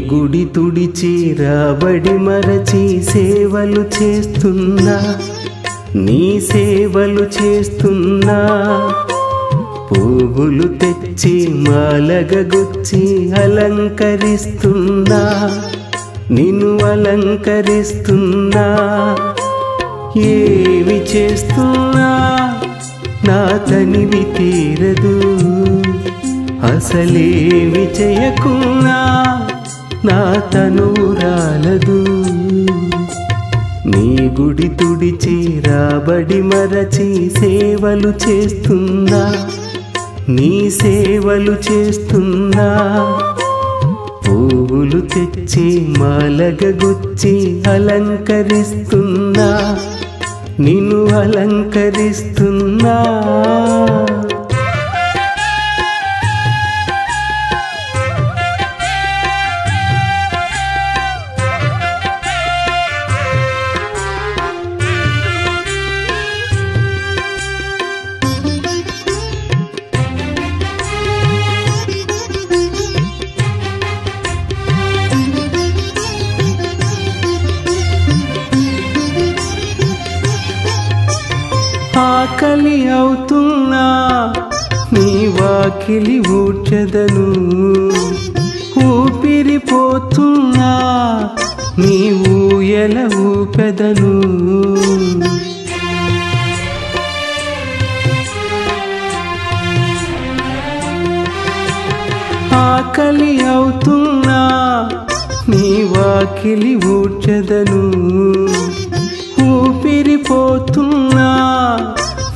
గుడి తుడిచి రాబడి మరచి సేవలు చేస్తున్నా, నీ సేవలు చేస్తున్నా. పువ్వులు తెచ్చి మాలగా గుచ్చి అలంకరిస్తున్నా, నిన్ను అలంకరిస్తున్నా. ఏమి చేస్తున్నా నా తనివి తీరదు, అసలేమి చేయకున్నా నా తనురాలదు. నీ గుడి తుడిచి రాబడి మరచి సేవలు చేస్తున్నా, నీ సేవలు చేస్తున్నా. పువ్వులు తెచ్చి మాలగా గుచ్చి అలంకరిస్తున్నా, నిన్ను అలంకరిస్తున్నా. ఆకలి అవుతున్నా నీ వాకిలి ఊడ్చెదను, ఊపిరిపోతున్నా నీ ఊయల ఊపెదను. ఆకలి అవుతున్నా నీ వాకిలి ఊడ్చెదను, ఊపిరిపోతున్నా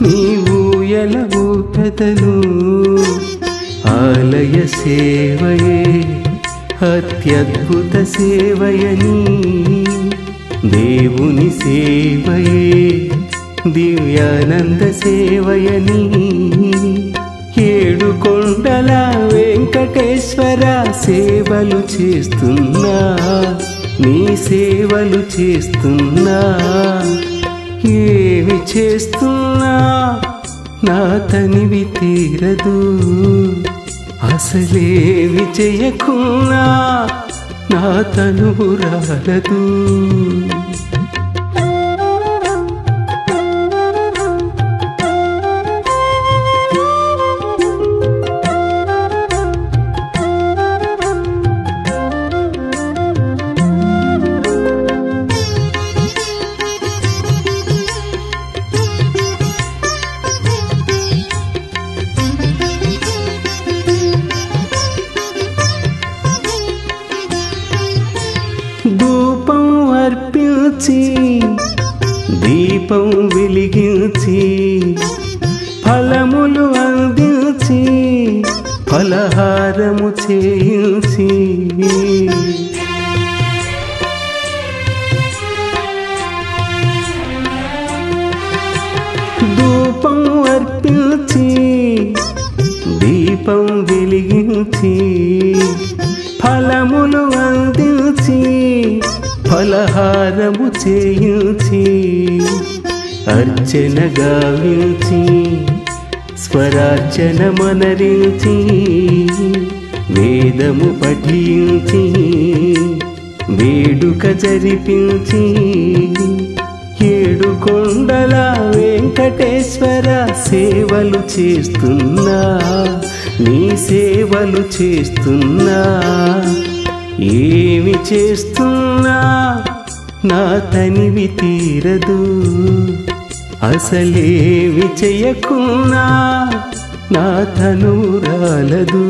నీ ఊయల ఊపెదను. ఆలయ సేవయే అత్యద్భుత సేవయని, దేవుని సేవయే దివ్యానంద సేవయని. ఏడు కొండల వెంకటేశ్వర సేవలు చేస్తున్నా, నీ సేవలు చేస్తున్నా. ఏమి చేస్తున్నా నా తనివి తీరదు, అసలేమి చేయకున్నా నా తనువు రాలదు. ధూపం అర్పించి దీపం వెలిగించి, ఫలములు అందించి ఫలహారము చేయించి. ధూపం అర్పించి దీపం వెలిగించి, ఫలములు అందించి ఫలహారము చేయించి. అర్చన గావించి స్వరార్చన మనరించి, వేదము పఠించి వేడుక జరిపించి. ఏడు కొండల వెంకటేశ్వర సేవలు చేస్తున్నా, నీ సేవలు చేస్తున్నా. ఏమి చేస్తున్నా నా తనివి తీరదు, అసలేమి చేయకున్నా నా తనురాలదు.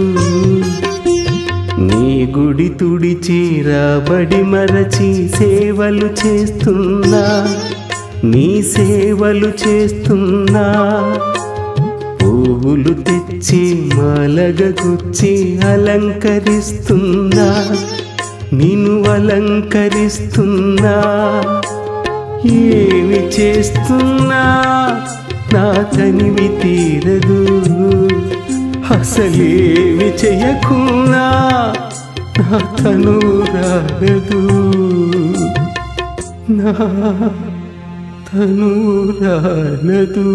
నీ గుడి తుడిచి రాబడి మరచి సేవలు చేస్తున్నా, నీ సేవలు చేస్తున్నా, పువ్వులు తెచ్చి మాలగా గుచ్చి అలంకరిస్తున్నా, నిన్ను అలంకరిస్తున్నా. ఏమి చేస్తున్నా నా తనివి తీరదు, అసలేమి చెయ్యకున్నా నా తను రాగదు, నా తను రాలదు.